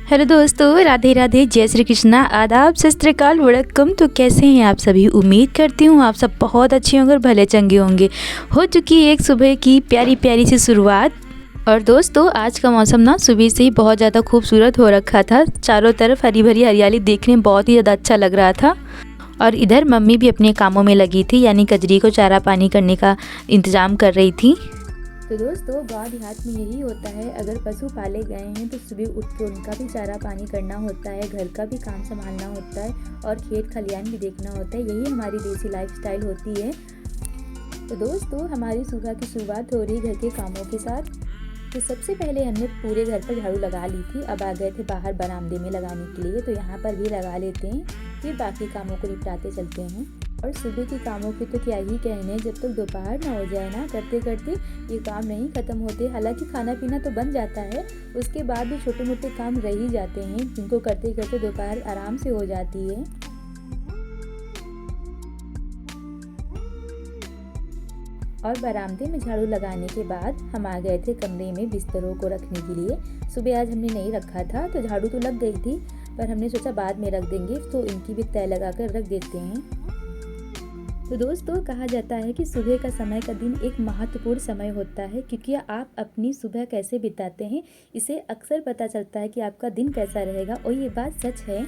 Hello दोस्तों, राधे राधे, जय श्री कृष्णा, आदाब, सत श्री अकाल, वड़क्कम। तो कैसे हैं आप सभी? उम्मीद करती हूँ आप सब बहुत अच्छे होंगे और भले चंगे होंगे। हो चुकी है एक सुबह की प्यारी प्यारी सी शुरुआत। और दोस्तों, आज का मौसम ना सुबह से ही बहुत ज़्यादा खूबसूरत हो रखा था। चारों तरफ हरी भरी हरियाली देखने में बहुत ही ज़्यादा अच्छा लग रहा था। और इधर मम्मी भी अपने कामों में लगी थी, यानी कजरी को चारा पानी करने का इंतज़ाम कर रही थी। तो दोस्तों, गांव देहात में यही होता है, अगर पशु पाले गए हैं तो सुबह उठ के उनका भी चारा पानी करना होता है, घर का भी काम संभालना होता है और खेत खलियान भी देखना होता है। यही हमारी देसी लाइफस्टाइल होती है। तो दोस्तों, हमारी सुबह की शुरुआत हो रही घर के कामों के साथ। तो सबसे पहले हमने पूरे घर पर झाड़ू लगा ली थी। अब आ गए थे बाहर बरामदे में लगाने के लिए, तो यहाँ पर भी लगा लेते हैं, फिर बाकी कामों को निपटाते चलते हैं। और सुबह के कामों की तो क्या ही कहने, जब तक दोपहर ना हो जाए ना, करते करते ये काम नहीं ख़त्म होते। हालांकि खाना पीना तो बन जाता है, उसके बाद भी छोटे मोटे काम रह ही जाते हैं, जिनको करते करते दोपहर आराम से हो जाती है। और बरामदे में झाड़ू लगाने के बाद हम आ गए थे कमरे में बिस्तरों को रखने के लिए। सुबह आज हमने नहीं रखा था, तो झाड़ू तो लग गई थी, पर हमने सोचा बाद में रख देंगे, तो इनकी भी तय लगा कर रख देते हैं। तो दोस्तों, कहा जाता है कि सुबह का समय का दिन एक महत्वपूर्ण समय होता है, क्योंकि आप अपनी सुबह कैसे बिताते हैं इसे अक्सर पता चलता है कि आपका दिन कैसा रहेगा। और ये बात सच है,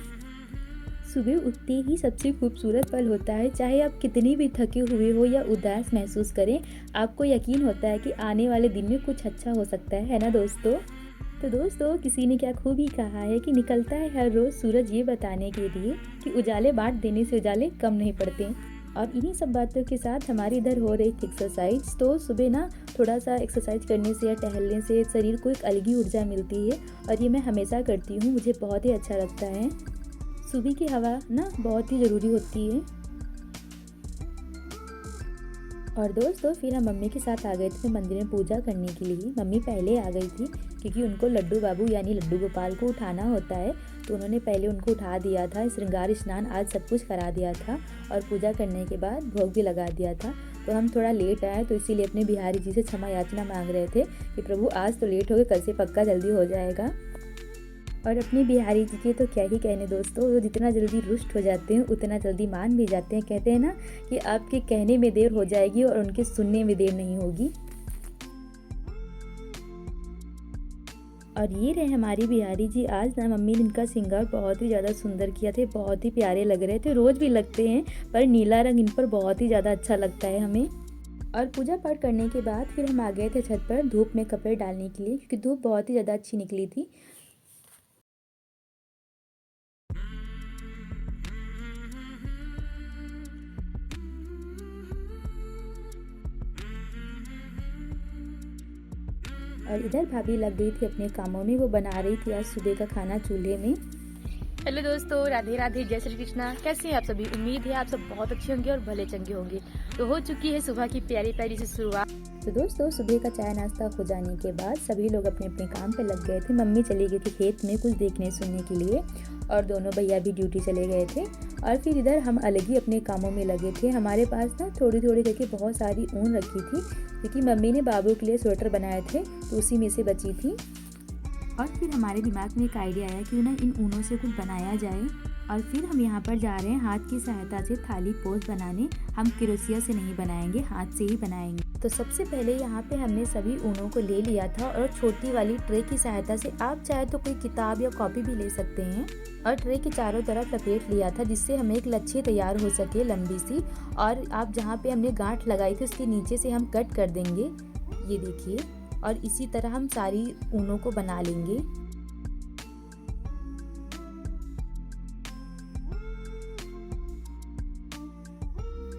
सुबह उठते ही सबसे खूबसूरत पल होता है। चाहे आप कितनी भी थके हुए हो या उदास महसूस करें, आपको यकीन होता है कि आने वाले दिन में कुछ अच्छा हो सकता है ना दोस्तों? तो दोस्तों, किसी ने क्या खूब ही कहा है कि निकलता है हर रोज़ सूरज ये बताने के लिए कि उजाले बांट देने से उजाले कम नहीं पड़ते। और इन्हीं सब बातों के साथ हमारी इधर हो रही थी एक्सरसाइज। तो सुबह ना थोड़ा सा एक्सरसाइज करने से या टहलने से शरीर को एक अलग ही ऊर्जा मिलती है, और ये मैं हमेशा करती हूँ, मुझे बहुत ही अच्छा लगता है। सुबह की हवा ना बहुत ही ज़रूरी होती है। और दोस्तों, फिर हम मम्मी के साथ आ गए थे मंदिर में पूजा करने के लिए। मम्मी पहले आ गई थी, क्योंकि उनको लड्डू बाबू यानी लड्डू गोपाल को उठाना होता है, तो उन्होंने पहले उनको उठा दिया था। श्रृंगार स्नान आज सब कुछ करा दिया था, और पूजा करने के बाद भोग भी लगा दिया था। तो हम थोड़ा लेट आए, तो इसीलिए अपने बिहारी जी से क्षमा याचना मांग रहे थे कि प्रभु आज तो लेट हो गए, कल से पक्का जल्दी हो जाएगा। और अपने बिहारी जी के तो क्या ही कहने दोस्तों, वो जितना जल्दी रुष्ट हो जाते हैं उतना जल्दी मान भी जाते हैं। कहते हैं ना कि आपके कहने में देर हो जाएगी और उनके सुनने में देर नहीं होगी। और ये रहे हमारी बिहारी जी। आज ना मम्मी ने इनका श्रृंगार बहुत ही ज़्यादा सुंदर किया थे, बहुत ही प्यारे लग रहे थे। रोज़ भी लगते हैं, पर नीला रंग इन पर बहुत ही ज़्यादा अच्छा लगता है हमें। और पूजा पाठ करने के बाद फिर हम आ गए थे छत पर धूप में कपड़े डालने के लिए, क्योंकि धूप बहुत ही ज़्यादा अच्छी निकली थी। और इधर भाभी लग गई थी अपने कामों में, वो बना रही थी आज सुबह का खाना चूल्हे में। हेलो दोस्तों, राधे राधे, जय श्री कृष्णा। कैसे हैं आप सभी? उम्मीद है आप सब बहुत अच्छे होंगे और भले चंगे होंगे। तो हो चुकी है सुबह की प्यारी प्यारी सी शुरुआत। तो दोस्तों, सुबह का चाय नाश्ता हो जाने के बाद सभी लोग अपने अपने काम पे लग गए थे। मम्मी चली गई थी खेत में कुछ देखने सुनने के लिए, और दोनों भैया भी ड्यूटी चले गए थे। और फिर इधर हम अलग ही अपने कामों में लगे थे। हमारे पास ना थोड़ी थोड़ी करके बहुत सारी ऊन रखी थी, क्योंकि मम्मी ने बाबू के लिए स्वेटर बनाए थे, तो उसी में से बची थी। और फिर हमारे दिमाग में एक आइडिया आया कि ना इन ऊनों से कुछ बनाया जाए। और फिर हम यहाँ पर जा रहे हैं हाथ की सहायता से थाली पोस्ट बनाने। हम क्रोशिया से नहीं बनाएंगे, हाथ से ही बनाएंगे। तो सबसे पहले यहाँ पे हमने सभी ऊनों को ले लिया था, और छोटी वाली ट्रे की सहायता से आप चाहे तो कोई किताब या कॉपी भी ले सकते हैं, और ट्रे के चारों तरफ लपेट लिया था, जिससे हमें एक लच्छी तैयार हो सके लंबी सी। और आप जहाँ पे हमने गांठ लगाई थी उसके नीचे से हम कट कर देंगे, ये देखिए। और इसी तरह हम सारी ऊनों को बना लेंगे।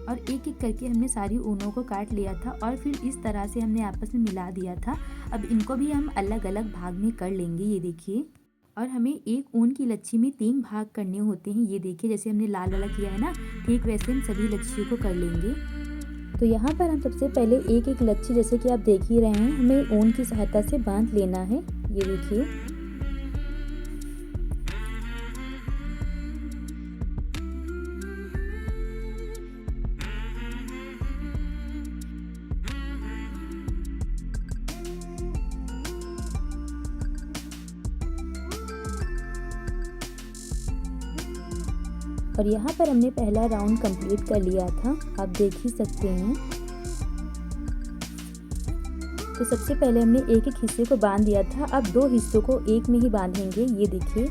और एक एक करके हमने सारी ऊनों को काट लिया था, और फिर इस तरह से हमने आपस में मिला दिया था। अब इनको भी हम अलग अलग भाग में कर लेंगे, ये देखिए। और हमें एक ऊन की लच्छी में 3 भाग करने होते हैं, ये देखिए। जैसे हमने लाल वाला किया है ना, ठीक वैसे हम सभी लच्छियों को कर लेंगे। तो यहाँ पर हम सबसे पहले एक एक लच्छी, जैसे कि आप देख ही रहे हैं, हमें ऊन की सहायता से बांध लेना है, ये देखिए। और यहाँ पर हमने पहला राउंड कंप्लीट कर लिया था, आप देख ही सकते हैं। तो सबसे पहले हमने एक एक हिस्से को बांध दिया था, अब 2 हिस्सों को एक में ही बांधेंगे। ये देखिए,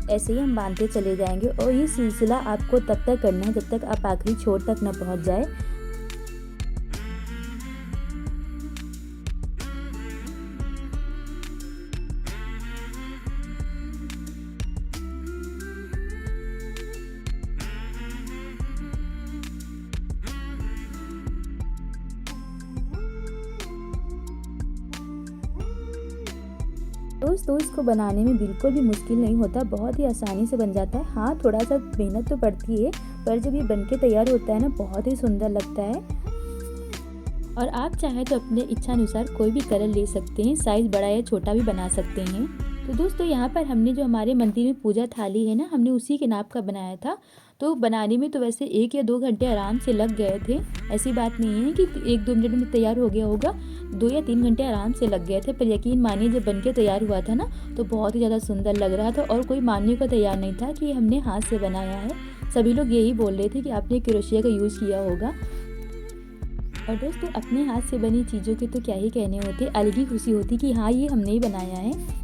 ऐसे ही हम बांधते चले जाएंगे और ये सिलसिला आपको तब तक करना है जब तक आप आखिरी छोर तक न पहुँच जाए। दोस्तों इसको बनाने में बिल्कुल भी मुश्किल नहीं होता, बहुत ही आसानी से बन जाता है। हाँ, थोड़ा सा मेहनत तो पड़ती है, पर जब ये बनके तैयार होता है ना, बहुत ही सुंदर लगता है। और आप चाहे तो अपने इच्छा अनुसार कोई भी कलर ले सकते हैं, साइज़ बड़ा या छोटा भी बना सकते हैं। तो दोस्तों यहाँ पर हमने जो हमारे मंदिर में पूजा थाली है ना, हमने उसी के नाप का बनाया था। तो बनाने में तो वैसे 1 या 2 घंटे आराम से लग गए थे, ऐसी बात नहीं है कि 1-2 मिनट में तैयार हो गया होगा, 2 या 3 घंटे आराम से लग गए थे। पर यकीन मानिए जब बनके तैयार हुआ था ना, तो बहुत ही ज़्यादा सुंदर लग रहा था और कोई मानने को तैयार नहीं था कि हमने हाथ से बनाया है। सभी लोग यही बोल रहे थे कि आपने क्रोशिया का यूज़ किया होगा। और दोस्तों अपने हाथ से बनी चीज़ों के तो क्या ही कहने होते, अलग ही खुशी होती कि हाँ ये हमने ही बनाया है।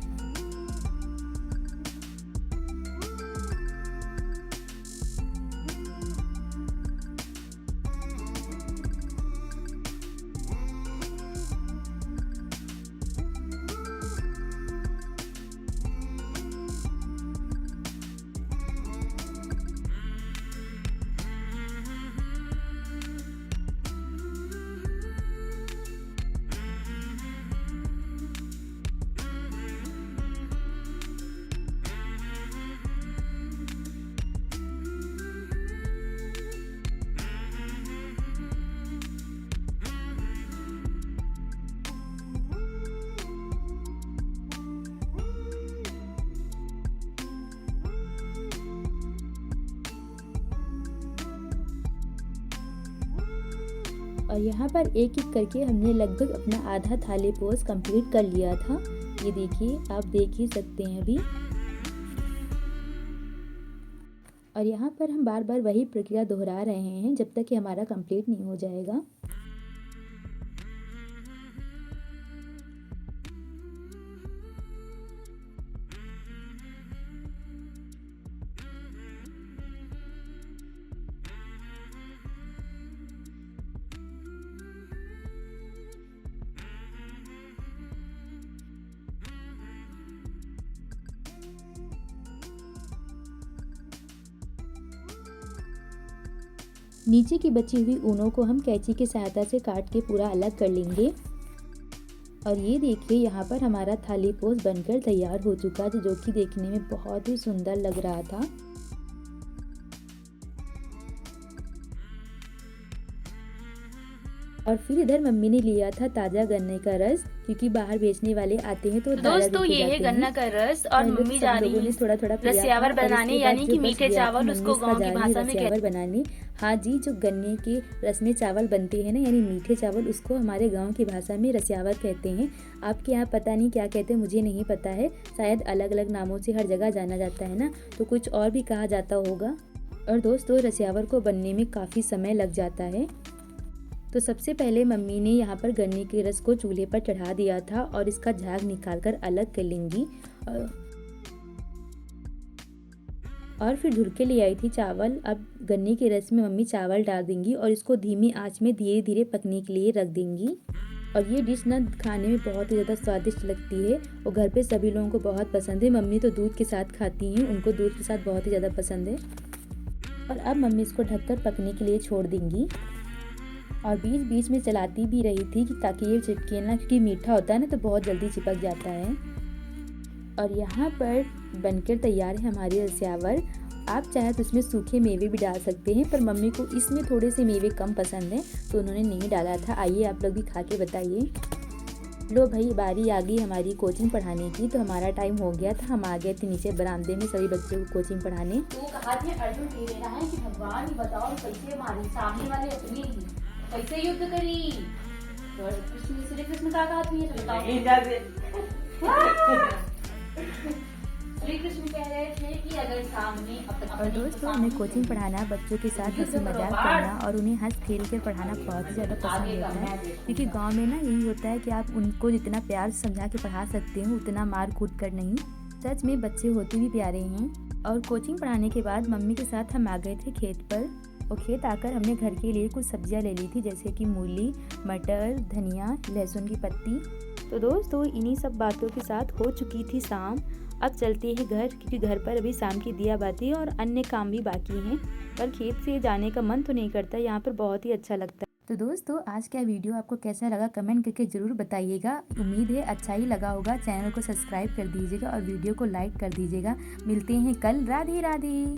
और यहाँ पर एक एक करके हमने लगभग अपना आधा थाली पोज कंप्लीट कर लिया था। ये देखिए, आप देख ही सकते हैं अभी। और यहाँ पर हम बार बार वही प्रक्रिया दोहरा रहे हैं जब तक कि हमारा कंप्लीट नहीं हो जाएगा। नीचे की बची हुई ऊनों को हम कैंची की सहायता से काट के पूरा अलग कर लेंगे। और ये देखिए, यहाँ पर हमारा थाली पोज बनकर तैयार हो चुका है, जो कि देखने में बहुत ही सुंदर लग रहा था। और फिर इधर मम्मी ने लिया था ताज़ा गन्ने का रस, क्योंकि बाहर बेचने वाले आते हैं तो दोस्तों ये है गन्ना का रस और मम्मी जा रही है थोड़ा रसियावर बनाने, यानी कि मीठे चावल, उसको गांव की भाषा में कहते हैं बनाने। हाँ जी, जो गन्ने के रस में चावल बनते हैं ना, यानी मीठे चावल, उसको हमारे गांव की भाषा में रसियावर कहते हैं। आपके यहाँ पता नहीं क्या कहते हैं, मुझे नहीं पता है, शायद अलग अलग नामों से हर जगह जाना जाता है ना, तो कुछ और भी कहा जाता होगा। और दोस्तों रसियावर को बनने में काफ़ी समय लग जाता है। तो सबसे पहले मम्मी ने यहाँ पर गन्ने के रस को चूल्हे पर चढ़ा दिया था और इसका झाग निकालकर अलग कर लेंगी। और फिर धुल के ले आई थी चावल। अब गन्ने के रस में मम्मी चावल डाल देंगी और इसको धीमी आंच में धीरे धीरे पकने के लिए रख देंगी। और ये डिश ना खाने में बहुत ही ज़्यादा स्वादिष्ट लगती है और घर पे सभी लोगों को बहुत पसंद है। मम्मी तो दूध के साथ खाती हैं, उनको दूध के साथ बहुत ही ज़्यादा पसंद है। और अब मम्मी इसको ढककर पकने के लिए छोड़ देंगी और बीच बीच में चलाती भी रही थी कि ताकि ये चिपके ना, क्योंकि मीठा होता है ना तो बहुत जल्दी चिपक जाता है। और यहाँ पर बनकर तैयार है हमारी रसियावर। आप चाहे तो इसमें सूखे मेवे भी डाल सकते हैं, पर मम्मी को इसमें थोड़े से मेवे कम पसंद हैं तो उन्होंने नहीं डाला था। आइए आप लोग भी खा के बताइए। लो भाई, बारी आ गई हमारी कोचिंग पढ़ाने की। तो हमारा टाइम हो गया था, हम आ गए थे नीचे बरामदे में सभी बच्चों को कोचिंग पढ़ाने। तो कहा थे अर्जुन कह रहा है कि भगवान ही बताओ कैसे हमारे सामने वाले अपनी कैसे युद्ध करी। तो श्री कृष्ण का कहा था, ये बताओ। श्री कृष्ण कह रहे थे कि अगर सामने और दोस्तों, हमें कोचिंग पढ़ाना, बच्चों के साथ हंसी मजाक करना और उन्हें हंस खेल कर पढ़ाना बहुत ही ज़्यादा पसंद होता है। क्योंकि गांव में ना यही होता है कि आप उनको जितना प्यार से समझा के पढ़ा सकते हो उतना मार कूट कर नहीं। सच में बच्चे होते भी प्यारे हैं। और कोचिंग पढ़ाने के बाद मम्मी के साथ हम आ गए थे खेत पर। और खेत आकर हमने घर के लिए कुछ सब्जियां ले ली थी, जैसे कि मूली, मटर, धनिया, लहसुन की पत्ती। तो दोस्तों, इन्हीं सब बातों के साथ हो चुकी थी शाम। अब चलते हैं घर, क्योंकि घर पर अभी शाम की दिया बाती और अन्य काम भी बाकी हैं। पर खेत से जाने का मन तो नहीं करता, यहाँ पर बहुत ही अच्छा लगता है। तो दोस्तों, आज का वीडियो आपको कैसा लगा कमेंट करके ज़रूर बताइएगा। उम्मीद है अच्छा ही लगा होगा। चैनल को सब्सक्राइब कर दीजिएगा और वीडियो को लाइक कर दीजिएगा। मिलते हैं कल। राधे राधे।